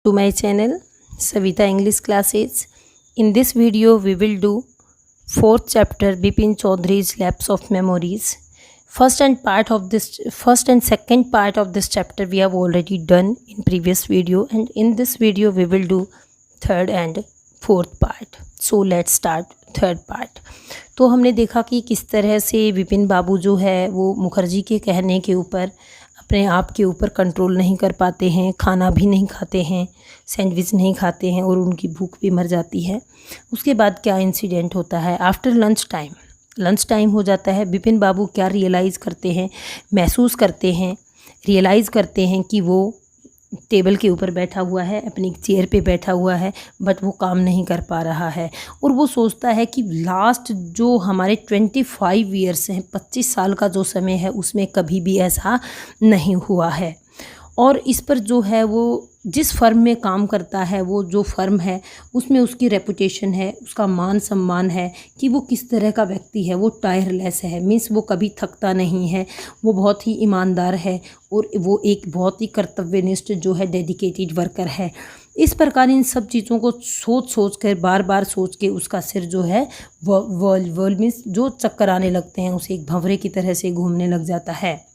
to my channel Savita English Classes. In this video we will do fourth chapter Bipin Chaudhary's Lapse of Memories. First and second part of this chapter we have already done in previous video, and in this video we will do third and fourth part. So let's start third part. तो हमने देखा कि किस तरह से विपिन बाबू जो है वो मुखर्जी के कहने के ऊपर अपने आप के ऊपर कंट्रोल नहीं कर पाते हैं, खाना भी नहीं खाते हैं, सैंडविच नहीं खाते हैं और उनकी भूख भी मर जाती है. उसके बाद क्या इंसिडेंट होता है? आफ्टर लंच टाइम हो जाता है. विपिन बाबू क्या रियलाइज़ करते हैं, महसूस करते हैं, रियलाइज़ करते हैं कि वो टेबल के ऊपर बैठा हुआ है, अपनी चेयर पे बैठा हुआ है, बट वो काम नहीं कर पा रहा है. और वो सोचता है कि लास्ट जो हमारे 25 ईयर्स हैं, 25 साल का जो समय है, उसमें कभी भी ऐसा नहीं हुआ है. और इस पर जो है वो जिस फर्म में काम करता है, वो जो फर्म है उसमें उसकी रेपुटेशन है, उसका मान सम्मान है कि वो किस तरह का व्यक्ति है. वो टायरलेस है, मीन्स वो कभी थकता नहीं है, वो बहुत ही ईमानदार है और वो एक बहुत ही कर्तव्यनिष्ठ जो है डेडिकेटेड वर्कर है. इस प्रकार इन सब चीज़ों को सोच कर बार बार सोच के उसका सिर जो है वर्ल्ड मीन्स जो चक्कर आने लगते हैं, उसे एक भंवरे की तरह से घूमने लग जाता है.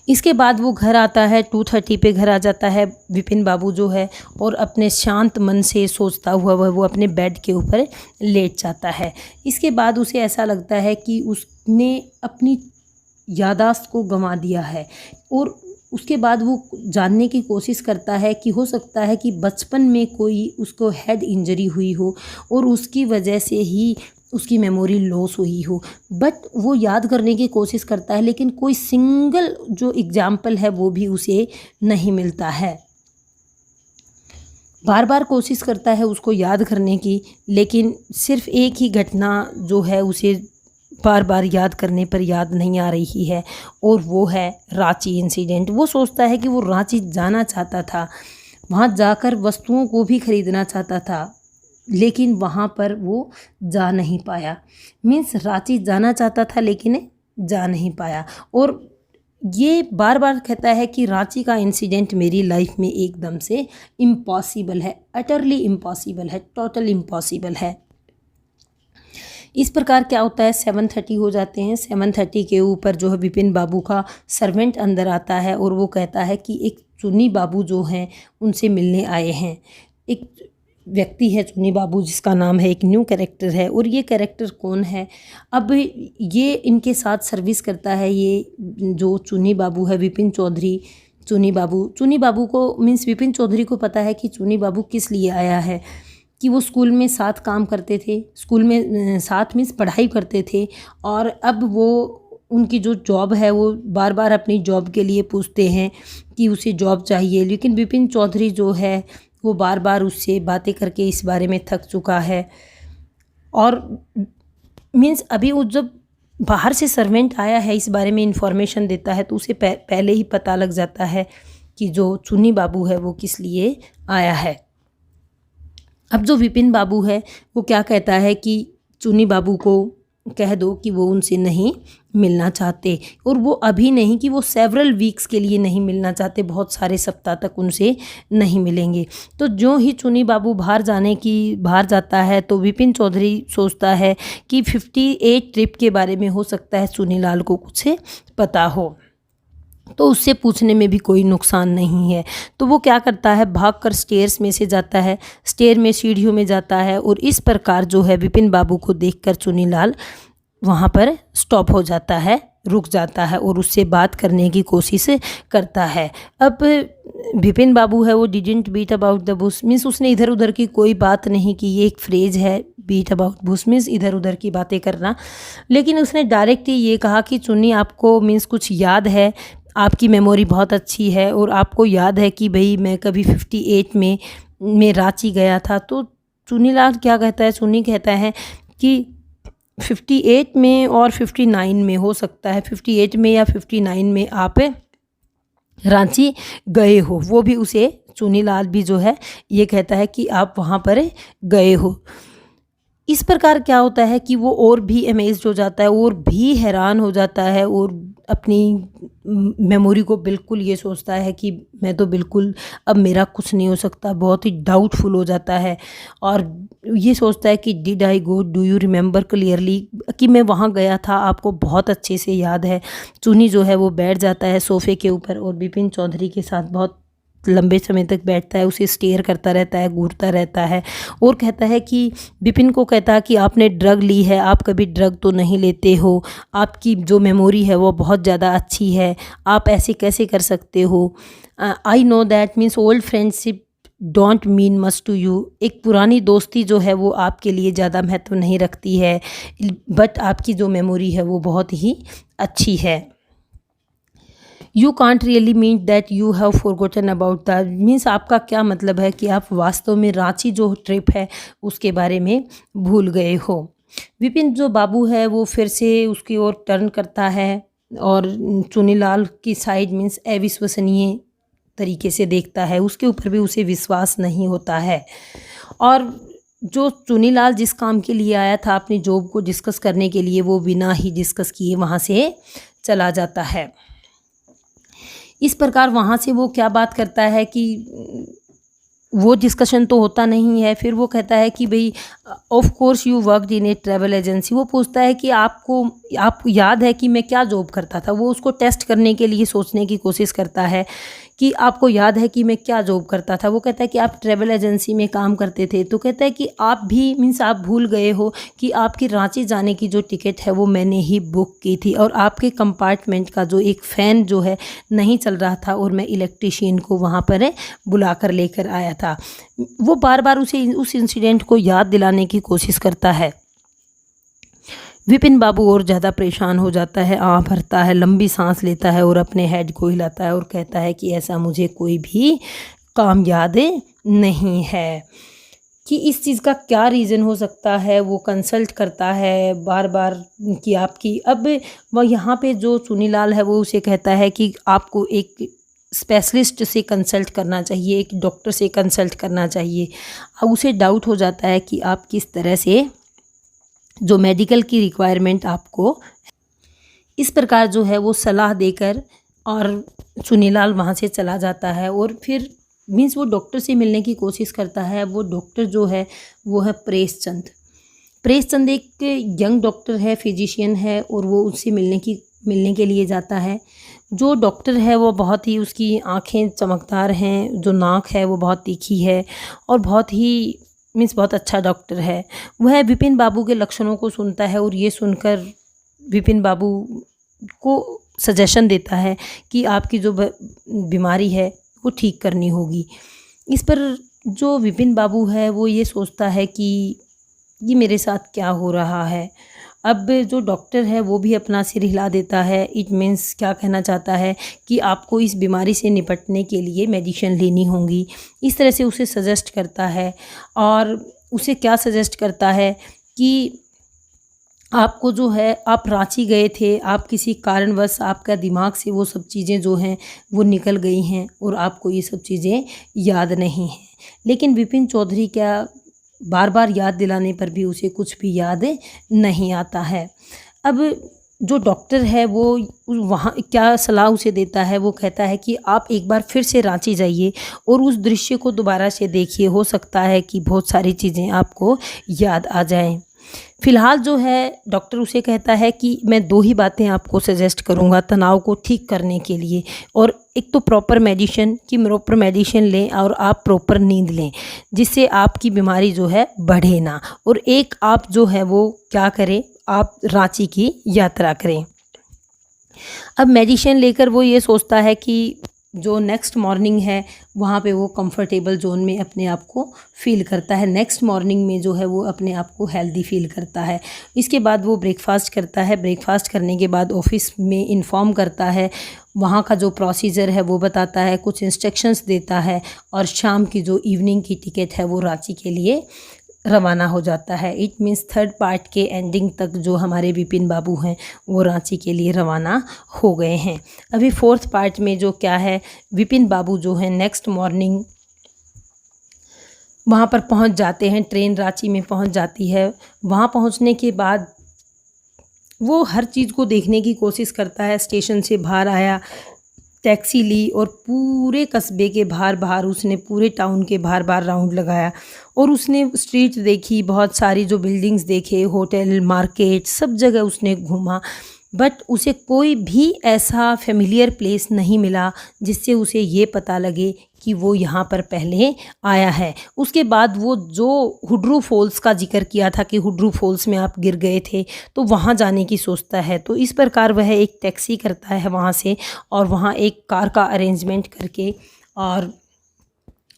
इसके बाद वो घर आता है, 2:30 पे घर आ जाता है विपिन बाबू जो है, और अपने शांत मन से सोचता हुआ वो अपने बेड के ऊपर लेट जाता है. इसके बाद उसे ऐसा लगता है कि उसने अपनी याददाश्त को गंवा दिया है. और उसके बाद वो जानने की कोशिश करता है कि हो सकता है कि बचपन में कोई उसको हेड इंजरी हुई हो और उसकी वजह से ही उसकी मेमोरी लॉस हुई हो. बट वो याद करने की कोशिश करता है, लेकिन कोई सिंगल जो एग्जाम्पल है वो भी उसे नहीं मिलता है. बार बार कोशिश करता है उसको याद करने की, लेकिन सिर्फ एक ही घटना जो है उसे बार बार याद करने पर याद नहीं आ रही है, और वो है रांची इंसिडेंट. वो सोचता है कि वो रांची जाना चाहता था, वहाँ जाकर वस्तुओं को भी खरीदना चाहता था, लेकिन वहाँ पर वो जा नहीं पाया. मीन्स रांची जाना चाहता था लेकिन जा नहीं पाया. और ये बार बार कहता है कि रांची का इंसिडेंट मेरी लाइफ में एकदम से इम्पॉसिबल है, अटरली इम्पॉसिबल है, टोटल इम्पॉसिबल है. इस प्रकार क्या होता है, 7:30 हो जाते हैं. 7:30 के ऊपर जो है विपिन बाबू का सर्वेंट अंदर आता है और वो कहता है कि एक चुन्नी बाबू जो हैं उनसे मिलने आए हैं. एक व्यक्ति है चुन्नी बाबू, जिसका नाम है, एक न्यू कैरेक्टर है. और ये कैरेक्टर कौन है? अब ये इनके साथ सर्विस करता है. ये जो चुन्नी बाबू है, विपिन चौधरी, चुन्नी बाबू को मीन्स विपिन चौधरी को पता है कि चुन्नी बाबू किस लिए आया है, कि वो स्कूल में साथ काम करते थे, स्कूल में साथ मीन्स पढ़ाई करते थे, और अब वो उनकी जो जॉब है वो बार बार अपनी जॉब के लिए पूछते हैं कि उसे जॉब चाहिए. लेकिन विपिन चौधरी जो है वो बार बार उससे बातें करके इस बारे में थक चुका है. और मीन्स अभी वो जब बाहर से सर्वेंट आया है, इस बारे में इंफॉर्मेशन देता है, तो उसे पहले ही पता लग जाता है कि जो चुन्नी बाबू है वो किस लिए आया है. अब जो विपिन बाबू है वो क्या कहता है कि चुन्नी बाबू को कह दो कि वो उनसे नहीं मिलना चाहते, और वो अभी नहीं कि वो सेवरल वीक्स के लिए नहीं मिलना चाहते, बहुत सारे सप्ताह तक उनसे नहीं मिलेंगे. तो जो ही चुन्नी बाबू बाहर जाता है तो विपिन चौधरी सोचता है कि 58 ट्रिप के बारे में हो सकता है चुन्नीलाल को कुछ पता हो, तो उससे पूछने में भी कोई नुकसान नहीं है. तो वो क्या करता है, भागकर स्टेयर्स में से जाता है, स्टेयर में सीढ़ियों में जाता है, और इस प्रकार जो है विपिन बाबू को देखकर चुन्नीलाल वहाँ पर स्टॉप हो जाता है, रुक जाता है और उससे बात करने की कोशिश करता है. अब विपिन बाबू है वो didn't beat about the bush, means उसने इधर उधर की कोई बात नहीं की. ये एक फ्रेज है, बीट अबाउट बुश मीन्स इधर उधर की बातें करना. लेकिन उसने डायरेक्ट ये कहा कि चुन्नी आपको मीन्स कुछ याद है, आपकी मेमोरी बहुत अच्छी है और आपको याद है कि भाई मैं कभी 58 में रांची गया था. तो चुन्नीलाल क्या कहता है, चुन्नी कहता है कि 58 में और 59 में हो सकता है, 58 में या 59 में आप रांची गए हो. वो भी उसे चुन्नीलाल भी जो है ये कहता है कि आप वहाँ पर गए हो. इस प्रकार क्या होता है कि वो और भी अमेज़्ड हो जाता है और भी हैरान हो जाता है और अपनी मेमोरी को बिल्कुल ये सोचता है कि मैं तो बिल्कुल अब मेरा कुछ नहीं हो सकता, बहुत ही डाउटफुल हो जाता है और ये सोचता है कि did I go, do you remember clearly, कि मैं वहाँ गया था, आपको बहुत अच्छे से याद है। चुनी जो है वो बैठ जाता है सोफ़े के ऊपर और विपिन चौधरी के साथ बहुत लंबे समय तक बैठता है, उसे स्टेयर करता रहता है, घूरता रहता है और कहता है कि विपिन को कहता है कि आपने ड्रग ली है, आप कभी ड्रग तो नहीं लेते हो, आपकी जो मेमोरी है वो बहुत ज़्यादा अच्छी है, आप ऐसे कैसे कर सकते हो। I know that means old friendship don't mean much to you, एक पुरानी दोस्ती जो है वो आपके लिए ज़्यादा महत्व नहीं रखती है, बट आपकी जो मेमोरी है वो बहुत ही अच्छी है। You can't really mean that you have forgotten about that, means आपका क्या मतलब है कि आप वास्तव में रांची जो ट्रिप है उसके बारे में भूल गए हो। विपिन जो बाबू है वो फिर से उसकी ओर टर्न करता है और चुनीलाल की साइड मीन्स अविश्वसनीय तरीके से देखता है, उसके ऊपर भी उसे विश्वास नहीं होता है और जो चुनीलाल जिस काम के लिए आया था अपनी जॉब को डिस्कस करने के लिए, वो बिना ही डिस्कस किए वहाँ से चला जाता है। इस प्रकार वहाँ से वो क्या बात करता है कि वो डिस्कशन तो होता नहीं है, फिर वो कहता है कि भाई of course you worked in A travel agency, वो पूछता है कि आपको याद है कि मैं क्या जॉब करता था, वो उसको टेस्ट करने के लिए सोचने की कोशिश करता है कि आपको याद है कि मैं क्या जॉब करता था। वो कहता है कि आप ट्रैवल एजेंसी में काम करते थे, तो कहता है कि आप भी मीन्स आप भूल गए हो कि आपकी रांची जाने की जो टिकट है वो मैंने ही बुक की थी और आपके कंपार्टमेंट का जो एक फ़ैन जो है नहीं चल रहा था और मैं इलेक्ट्रीशियन को वहाँ पर बुला कर लेकर आया था। वो बार बार उसे उस इंसिडेंट को याद दिलाने की कोशिश करता है। विपिन बाबू और ज़्यादा परेशान हो जाता है, आह भरता है, लंबी सांस लेता है और अपने हेड को हिलाता है और कहता है कि ऐसा मुझे कोई भी काम याद नहीं है कि इस चीज़ का क्या रीज़न हो सकता है। वो कंसल्ट करता है बार बार कि आपकी, अब वह यहाँ पे जो चुनीलाल है वो उसे कहता है कि आपको एक स्पेशलिस्ट से कंसल्ट करना चाहिए, एक डॉक्टर से कंसल्ट करना चाहिए। अब उसे डाउट हो जाता है कि आप किस तरह से जो मेडिकल की रिक्वायरमेंट आपको, इस प्रकार जो है वो सलाह देकर और चुनीलाल वहाँ से चला जाता है और फिर मीन्स वो डॉक्टर से मिलने की कोशिश करता है। वो डॉक्टर जो है वो है प्रेस चंद एक यंग डॉक्टर है, फिजिशियन है और वो उससे मिलने के लिए जाता है। जो डॉक्टर है वो बहुत ही, उसकी आँखें चमकदार हैं, जो नाक है वो बहुत तीखी है और बहुत ही मीन्स बहुत अच्छा डॉक्टर है। वह विपिन बाबू के लक्षणों को सुनता है और ये सुनकर विपिन बाबू को सजेशन देता है कि आपकी जो बीमारी है वो ठीक करनी होगी। इस पर जो विपिन बाबू है वो ये सोचता है कि ये मेरे साथ क्या हो रहा है। अब जो डॉक्टर है वो भी अपना सिर हिला देता है। इट मीन्स क्या कहना चाहता है कि आपको इस बीमारी से निपटने के लिए मेडिसिन लेनी होंगी, इस तरह से उसे सजेस्ट करता है। और उसे क्या सजेस्ट करता है कि आपको जो है, आप रांची गए थे, आप किसी कारणवश आपका दिमाग से वो सब चीज़ें जो हैं वो निकल गई हैं और आपको ये सब चीज़ें याद नहीं हैं। लेकिन विपिन चौधरी क्या बार बार याद दिलाने पर भी उसे कुछ भी याद नहीं आता है। अब जो डॉक्टर है वो वहाँ क्या सलाह उसे देता है, वो कहता है कि आप एक बार फिर से रांची जाइए और उस दृश्य को दोबारा से देखिए, हो सकता है कि बहुत सारी चीज़ें आपको याद आ जाएं। फ़िलहाल जो है डॉक्टर उसे कहता है कि मैं 2 ही बातें आपको सजेस्ट करूँगा तनाव को ठीक करने के लिए, और एक तो प्रॉपर मेडिसिन लें और आप प्रॉपर नींद लें जिससे आपकी बीमारी जो है बढ़े ना, और एक आप जो है वो क्या करें, आप रांची की यात्रा करें। अब मेडिसिन लेकर वो ये सोचता है कि जो नेक्स्ट मॉर्निंग है वहाँ पे वो कंफर्टेबल जोन में अपने आप को फ़ील करता है। नेक्स्ट मॉर्निंग में जो है वो अपने आप को हेल्दी फ़ील करता है। इसके बाद वो ब्रेकफास्ट करता है। ब्रेकफास्ट करने के बाद ऑफिस में इन्फॉर्म करता है, वहाँ का जो प्रोसीजर है वो बताता है, कुछ इंस्ट्रक्शंस देता है और शाम की जो इवनिंग की टिकट है वो रांची के लिए रवाना हो जाता है। इट मीन्स 3rd पार्ट के एंडिंग तक जो हमारे विपिन बाबू हैं वो रांची के लिए रवाना हो गए हैं। अभी 4th पार्ट में जो क्या है, विपिन बाबू जो है नेक्स्ट मॉर्निंग वहाँ पर पहुँच जाते हैं, ट्रेन रांची में पहुँच जाती है। वहाँ पहुँचने के बाद वो हर चीज़ को देखने की कोशिश करता है। स्टेशन से बाहर आया, टैक्सी ली और पूरे कस्बे के बाहर उसने पूरे टाउन के बाहर राउंड लगाया और उसने स्ट्रीट देखी, बहुत सारी जो बिल्डिंग्स देखे, होटल, मार्केट, सब जगह उसने घूमा, बट उसे कोई भी ऐसा फेमिलियर प्लेस नहीं मिला जिससे उसे ये पता लगे कि वो यहाँ पर पहले आया है। उसके बाद वो जो हुड्रू फॉल्स का जिक्र किया था कि हुड्रू फॉल्स में आप गिर गए थे, तो वहाँ जाने की सोचता है। तो इस प्रकार वह एक टैक्सी करता है वहाँ से और वहाँ एक कार का अरेंजमेंट करके और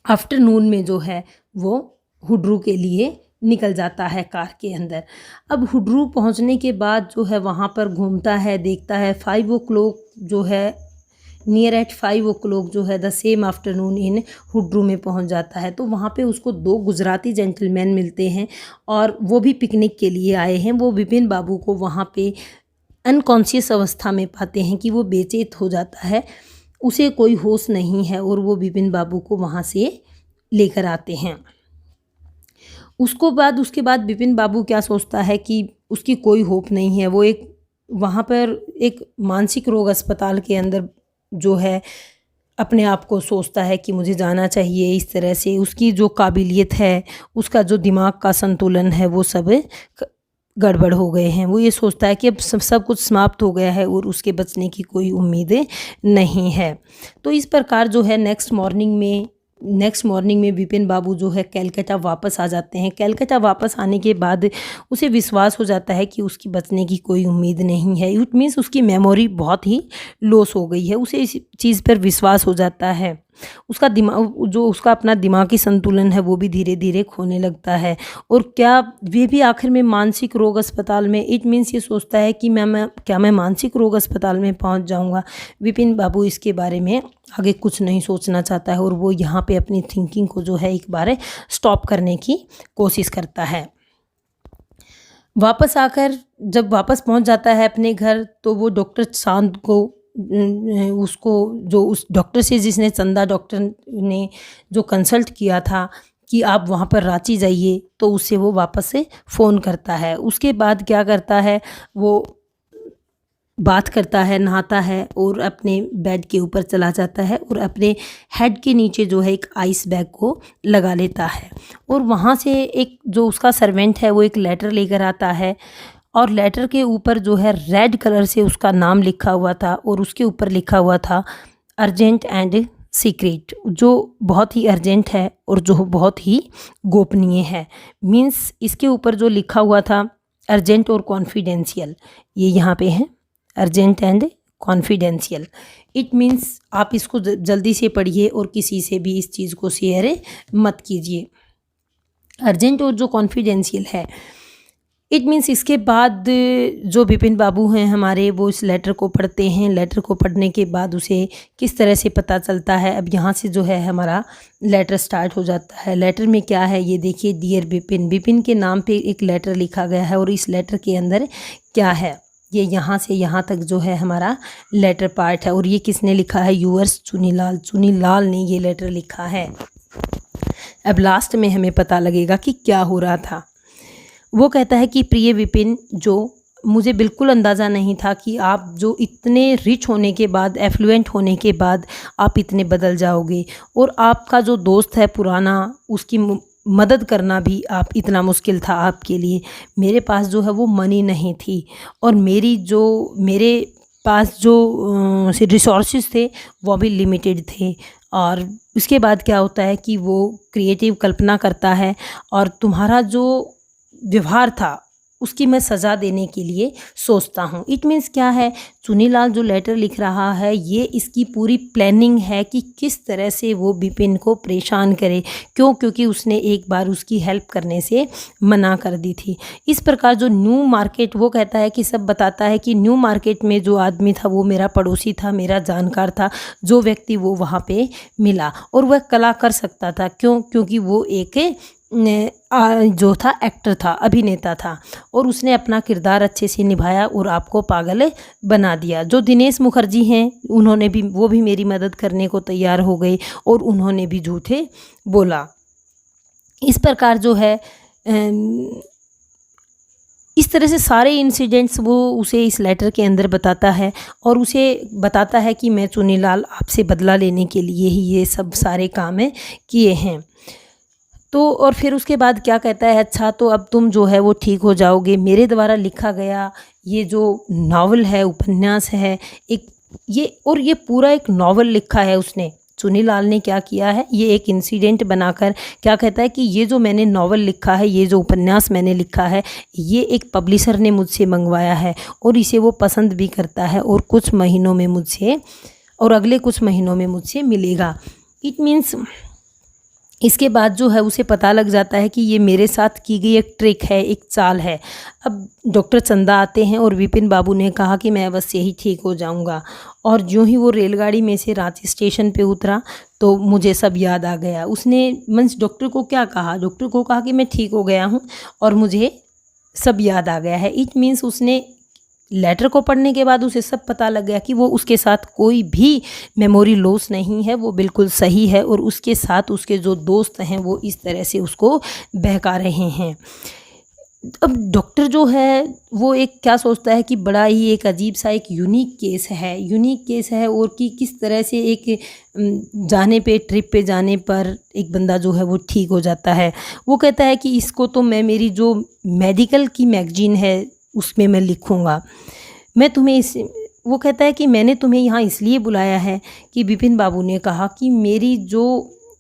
आफ्टरनून में जो है वो हुड्रू के लिए निकल जाता है कार के अंदर। अब हुड्रू पहुंचने के बाद जो है वहाँ पर घूमता है, देखता है। 5 o'clock जो है, नियर एट 5 o'clock जो है द सेम आफ्टरनून इन हुड्रू में पहुंच जाता है। तो वहाँ पे उसको 2 गुजराती जेंटलमैन मिलते हैं और वो भी पिकनिक के लिए आए हैं। वो विपिन बाबू को वहाँ पे अनकॉन्शियस अवस्था में पाते हैं कि वो बेचैन हो जाता है, उसे कोई होश नहीं है और वो विपिन बाबू को वहाँ से लेकर आते हैं। उसके बाद विपिन बाबू क्या सोचता है कि उसकी कोई होप नहीं है। वो एक वहाँ पर एक मानसिक रोग अस्पताल के अंदर जो है अपने आप को सोचता है कि मुझे जाना चाहिए। इस तरह से उसकी जो काबिलियत है, उसका जो दिमाग का संतुलन है, वो सब गड़बड़ हो गए हैं। वो ये सोचता है कि अब सब कुछ समाप्त हो गया है और उसके बचने की कोई उम्मीदें नहीं है। तो इस प्रकार जो है नेक्स्ट मॉर्निंग में विपिन बाबू जो है कलकत्ता वापस आ जाते हैं। कलकत्ता वापस आने के बाद उसे विश्वास हो जाता है कि उसकी बचने की कोई उम्मीद नहीं है। इट मीन्स उसकी मेमोरी बहुत ही लॉस हो गई है। उसे इस चीज़ पर विश्वास हो जाता है। उसका दिमाग जो उसका अपना दिमागी संतुलन है वो भी धीरे धीरे खोने लगता है। और क्या वे भी आखिर में मानसिक रोग अस्पताल में, इट मीन्स ये सोचता है कि मैं मानसिक रोग अस्पताल में पहुंच जाऊंगा। विपिन बाबू इसके बारे में आगे कुछ नहीं सोचना चाहता है और वो यहाँ पे अपनी थिंकिंग को जो है एक बार स्टॉप करने की कोशिश करता है। वापस आकर जब वापस पहुंच जाता है अपने घर, तो वो डॉक्टर चांद को उसको जो उस डॉक्टर से जिसने चंदा डॉक्टर ने जो कंसल्ट किया था कि आप वहाँ पर रांची जाइए, तो उससे वो वापस से फ़ोन करता है। उसके बाद क्या करता है, वो बात करता है, नहाता है और अपने बेड के ऊपर चला जाता है और अपने हेड के नीचे जो है एक आइस बैग को लगा लेता है। और वहाँ से एक जो उसका सर्वेंट है वो एक लेटर लेकर आता है और लेटर के ऊपर जो है रेड कलर से उसका नाम लिखा हुआ था और उसके ऊपर लिखा हुआ था अर्जेंट एंड सीक्रेट, जो बहुत ही अर्जेंट है और जो बहुत ही गोपनीय है। मीन्स इसके ऊपर जो लिखा हुआ था अर्जेंट और कॉन्फिडेंशियल, ये यहाँ पे है urgent and confidential. It means आप इसको जल्दी से पढ़िए और किसी से भी इस चीज़ को शेयर मत कीजिए। अर्जेंट और जो कॉन्फिडेंशियल है, इट मीन्स इसके बाद जो विपिन बाबू हैं हमारे, वो इस लेटर को पढ़ते हैं। लेटर को पढ़ने के बाद उसे किस तरह से पता चलता है, अब यहाँ से जो है हमारा लेटर स्टार्ट हो जाता है। लेटर में क्या है ये देखिए, डियर विपिन, विपिन के नाम पे एक लेटर लिखा गया है और इस लेटर के अंदर क्या है, ये यहाँ से यहाँ तक जो है हमारा लेटर पार्ट है। और ये किसने लिखा है, यूअर्स चुनीलाल, चुनीलाल ने ये लेटर लिखा है। अब लास्ट में हमें पता लगेगा कि क्या हो रहा था। वो कहता है कि प्रिय विपिन, जो मुझे बिल्कुल अंदाज़ा नहीं था कि आप जो इतने रिच होने के बाद, एफ्लुएंट होने के बाद आप इतने बदल जाओगे, और आपका जो दोस्त है पुराना, उसकी मदद करना भी आप इतना मुश्किल था आपके लिए। मेरे पास जो है वो मनी नहीं थी और मेरे पास जो रिसोर्सेज थे वो भी लिमिटेड थे। और उसके बाद क्या होता है कि वो क्रिएटिव कल्पना करता है और तुम्हारा जो व्यवहार था उसकी मैं सज़ा देने के लिए सोचता हूँ। इट मीन्स क्या है, चुनीलाल जो लेटर लिख रहा है ये इसकी पूरी प्लानिंग है कि किस तरह से वो विपिन को परेशान करे। क्योंकि उसने एक बार उसकी हेल्प करने से मना कर दी थी। इस प्रकार जो न्यू मार्केट, वो कहता है कि सब बताता है कि न्यू मार्केट में जो आदमी था वो मेरा पड़ोसी था, मेरा जानकार था, जो व्यक्ति वो वहाँ पे मिला और वह कला कर सकता था। क्योंकि वो एक जो था एक्टर था, अभिनेता था और उसने अपना किरदार अच्छे से निभाया और आपको पागल बना दिया। जो दिनेश मुखर्जी हैं वो भी मेरी मदद करने को तैयार हो गए और उन्होंने भी झूठे बोला। इस प्रकार जो है इस तरह से सारे इंसिडेंट्स वो उसे इस लेटर के अंदर बताता है और उसे बताता है कि मैं चुनीलाल आपसे बदला लेने के लिए ही ये सब सारे काम किए हैं। तो और फिर उसके बाद क्या कहता है, अच्छा तो अब तुम जो है वो ठीक हो जाओगे। मेरे द्वारा लिखा गया ये जो नावल है, उपन्यास है, एक ये पूरा एक नावल लिखा है उसने। चुनीलाल ने क्या किया है, ये एक इंसिडेंट बनाकर क्या कहता है कि ये जो मैंने नावल लिखा है, ये जो उपन्यास मैंने लिखा है, ये एक पब्लिशर ने मुझसे मंगवाया है और इसे वो पसंद भी करता है और कुछ महीनों में मुझसे और अगले कुछ महीनों में मुझसे मिलेगा। इट मीन्स इसके बाद जो है उसे पता लग जाता है कि ये मेरे साथ की गई एक ट्रिक है, एक चाल है। अब डॉक्टर चंदा आते हैं और विपिन बाबू ने कहा कि मैं अवश्य ही ठीक हो जाऊंगा। और जो ही वो रेलगाड़ी में से रांची स्टेशन पे उतरा तो मुझे सब याद आ गया। उसने मीन्स डॉक्टर को क्या कहा, डॉक्टर को कहा कि मैं ठीक हो गया हूँ और मुझे सब याद आ गया है। इट मीन्स उसने लेटर को पढ़ने के बाद उसे सब पता लग गया कि वो उसके साथ कोई भी मेमोरी लॉस नहीं है, वो बिल्कुल सही है और उसके साथ उसके जो दोस्त हैं वो इस तरह से उसको बहका रहे हैं। अब डॉक्टर जो है वो एक क्या सोचता है कि बड़ा ही एक अजीब सा एक यूनिक केस है और कि किस तरह से एक जाने पे ट्रिप पे जाने पर एक बंदा जो है वो ठीक हो जाता है। वो कहता है कि इसको तो मैं मेरी जो मेडिकल की मैगजीन है उसमें मैं लिखूँगा। मैं तुम्हें वो कहता है कि मैंने तुम्हें यहाँ इसलिए बुलाया है कि विपिन बाबू ने कहा कि मेरी जो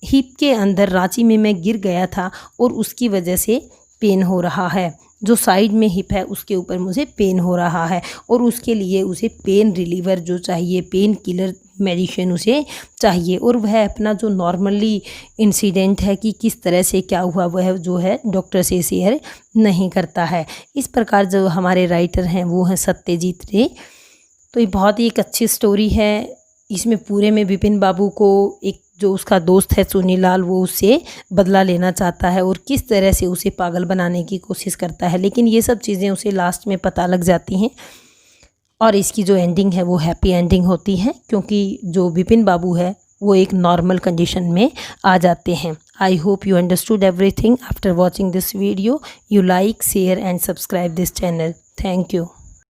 हिप के अंदर रांची में मैं गिर गया था और उसकी वजह से पेन हो रहा है, जो साइड में हिप है उसके ऊपर मुझे पेन हो रहा है और उसके लिए उसे पेन रिलीवर जो चाहिए, पेन किलर मेडिसिन उसे चाहिए। और वह अपना जो नॉर्मली इंसिडेंट है कि किस तरह से क्या हुआ वह जो है डॉक्टर से शेयर नहीं करता है। इस प्रकार जो हमारे राइटर हैं वो हैं सत्यजीत रे। तो ये बहुत ही एक अच्छी स्टोरी है। इसमें पूरे में विपिन बाबू को एक जो उसका दोस्त है चुनीलाल वो उससे बदला लेना चाहता है और किस तरह से उसे पागल बनाने की कोशिश करता है, लेकिन ये सब चीज़ें उसे लास्ट में पता लग जाती हैं और इसकी जो एंडिंग है वो हैप्पी एंडिंग होती है क्योंकि जो विपिन बाबू है वो एक नॉर्मल कंडीशन में आ जाते हैं। I hope you understood everything after watching this video. You like, share and subscribe this channel. Thank you.